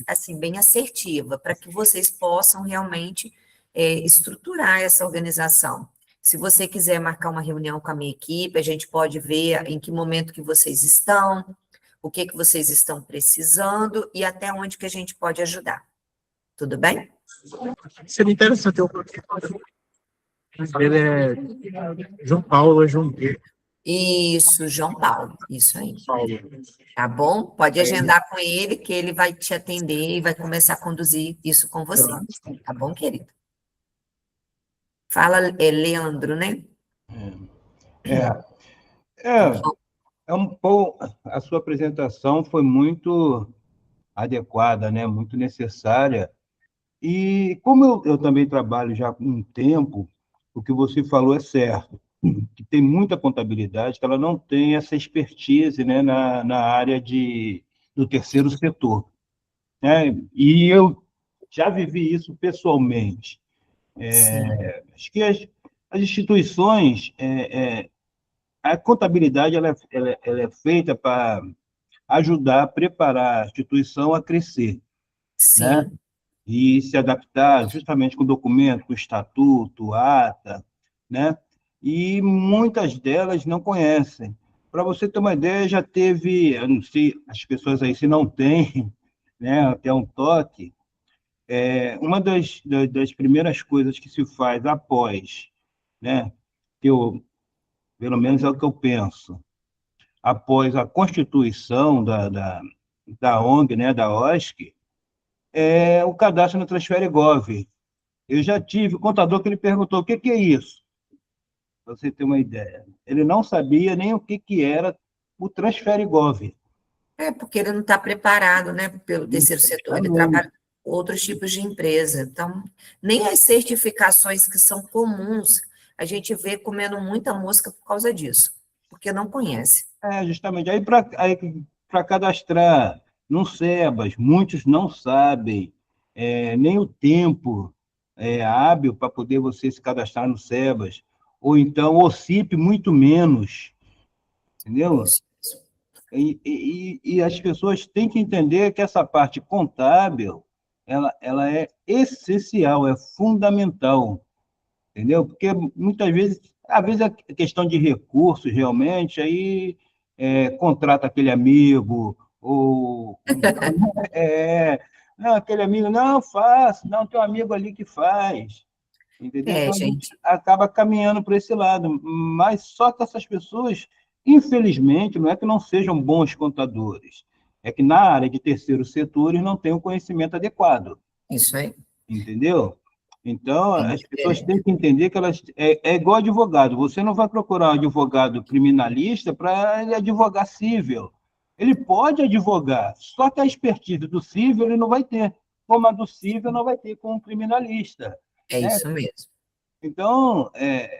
assim, bem assertiva, para que vocês possam realmente estruturar essa organização. Se você quiser marcar uma reunião com a minha equipe, a gente pode ver em que momento que vocês estão, o que vocês estão precisando e até onde que a gente pode ajudar. Tudo bem? Seria interessante eu... Ele é João Paulo, é João P. Isso, João Paulo, isso aí. Paulo. Tá bom? Pode agendar com ele, que ele vai te atender e vai começar a conduzir isso com você. Tá bom, querido? Fala, Leandro, né? Um pouco, a sua apresentação foi muito adequada, né? Muito necessária. E como eu também trabalho já há um tempo, o que você falou é certo, que tem muita contabilidade, que ela não tem essa expertise, né, na área do terceiro setor. Né? E eu já vivi isso pessoalmente. Acho que as instituições, a contabilidade ela é feita para ajudar a preparar a instituição a crescer, né? E se adaptar justamente com o documento, com o estatuto, ata, né? E muitas delas não conhecem. Para você ter uma ideia, já teve, eu não sei, as pessoas aí se não têm, né, até um toque, Uma das primeiras coisas que se faz após, né, pelo menos é o que eu penso, após a constituição da ONG, né, da OSC, é o cadastro no Transfere Gov. Eu já tive contador que ele perguntou o que é isso, para você ter uma ideia. Ele não sabia nem o que era o Transfere Gov. Porque ele não está preparado, né, pelo terceiro setor, ele trabalha com outros tipos de empresa. Então, nem as certificações que são comuns, a gente vê comendo muita mosca por causa disso, porque não conhece. Justamente. Aí, para cadastrar no SEBAS, muitos não sabem nem o tempo hábil para poder você se cadastrar no SEBAS, ou então o CIP muito menos, entendeu? Isso. E as pessoas têm que entender que essa parte contábil, ela é essencial, é fundamental, entendeu? Porque muitas vezes, às vezes é questão de recursos, realmente, aí contrata aquele amigo, ou não, aquele amigo, não, faço, não, tem um amigo ali que faz, entendeu? Então, a gente Gente, acaba caminhando por esse lado, mas só que essas pessoas, infelizmente, não é que não sejam bons contadores, é que na área de terceiros setores não têm o conhecimento adequado, isso aí, entendeu? Então, bem as pessoas têm diferente. que entender que elas é igual advogado. Você não vai procurar um advogado criminalista para ele advogar civil. Ele pode advogar, só que a expertise do civil ele não vai ter, como a do civil não vai ter com um criminalista, É né? isso mesmo. Então,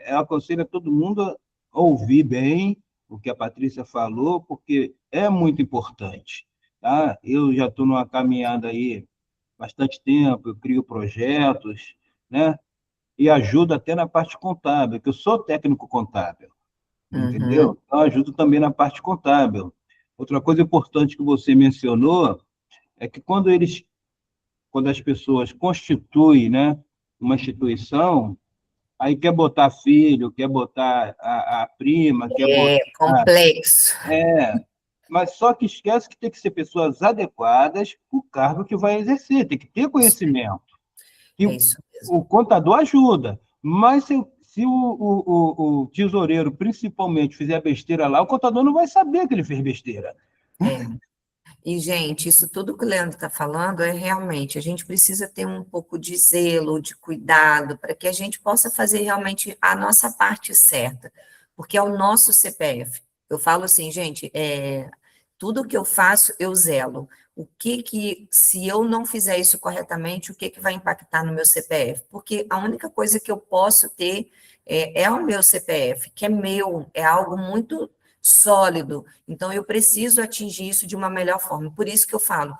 eu aconselho a todo mundo a ouvir bem o que a Patrícia falou, porque é muito importante. Tá? Eu já estou numa caminhada aí bastante tempo, eu crio projetos, né? E ajudo até na parte contábil, que eu sou técnico contábil, Uhum. entendeu? Então, ajudo também na parte contábil. Outra coisa importante que você mencionou é que quando as pessoas constituem, né, uma instituição, aí quer botar filho, quer botar a prima, quer botar. É complexo. Mas só que esquece que tem que ser pessoas adequadas para o cargo que vai exercer, tem que ter Isso, conhecimento. E é isso mesmo. o contador ajuda, mas se o tesoureiro, principalmente, fizer besteira lá, o contador não vai saber que ele fez besteira. É. E, gente, isso tudo que o Leandro está falando é realmente, a gente precisa ter um pouco de zelo, de cuidado, para que a gente possa fazer realmente a nossa parte certa, porque é o nosso CPF. Eu falo assim, gente, tudo que eu faço, eu zelo. Se eu não fizer isso corretamente, o que vai impactar no meu CPF? Porque a única coisa que eu posso ter é o meu CPF, que é meu, é algo muito sólido. Então, eu preciso atingir isso de uma melhor forma. Por isso que eu falo,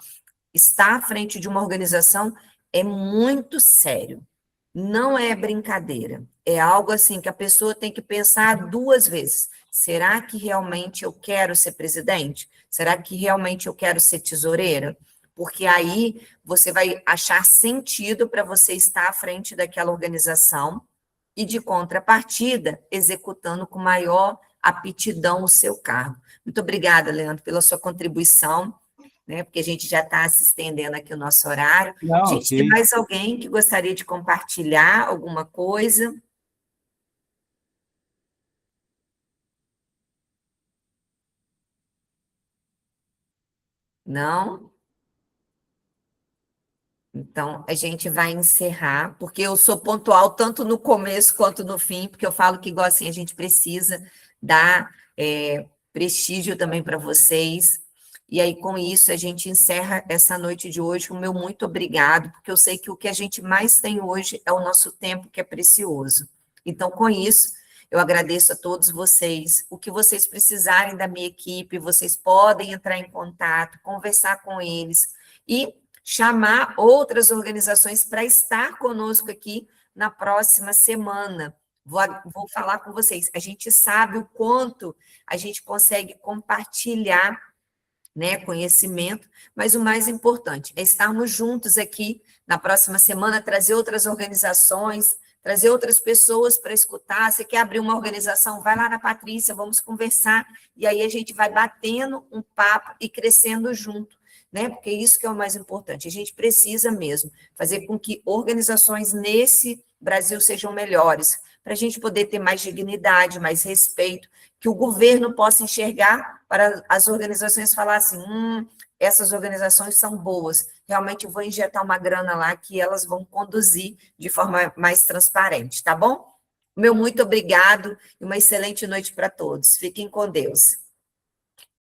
estar à frente de uma organização é muito sério. Não é brincadeira. É algo assim que a pessoa tem que pensar duas vezes. Será que realmente eu quero ser presidente? Será que realmente eu quero ser tesoureira? Porque aí você vai achar sentido para você estar à frente daquela organização e, de contrapartida, executando com maior aptidão o seu cargo. Muito obrigada, Leandro, pela sua contribuição, né? Porque a gente já está se estendendo aqui o nosso horário. Não, Gente, tem ok. mais alguém que gostaria de compartilhar alguma coisa? Não? Então, a gente vai encerrar, porque eu sou pontual tanto no começo quanto no fim, porque eu falo que, igual assim, a gente precisa dar prestígio também para vocês. E aí, com isso, a gente encerra essa noite de hoje. O meu muito obrigado, porque eu sei que o que a gente mais tem hoje é o nosso tempo, que é precioso. Então, com isso, eu agradeço a todos vocês. O que vocês precisarem da minha equipe, vocês podem entrar em contato, conversar com eles e chamar outras organizações para estar conosco aqui na próxima semana. Vou falar com vocês. A gente sabe o quanto a gente consegue compartilhar, né, conhecimento, mas o mais importante é estarmos juntos aqui na próxima semana, trazer outras organizações, trazer outras pessoas para escutar. Você quer abrir uma organização? Vai lá na Patrícia, vamos conversar, e aí a gente vai batendo um papo e crescendo junto. né? Porque isso que é o mais importante. A gente precisa mesmo fazer com que organizações nesse Brasil sejam melhores, para a gente poder ter mais dignidade, mais respeito, que o governo possa enxergar para as organizações falar assim, essas organizações são boas, realmente eu vou injetar uma grana lá que elas vão conduzir de forma mais transparente, tá bom? Meu muito obrigado e uma excelente noite para todos. Fiquem com Deus.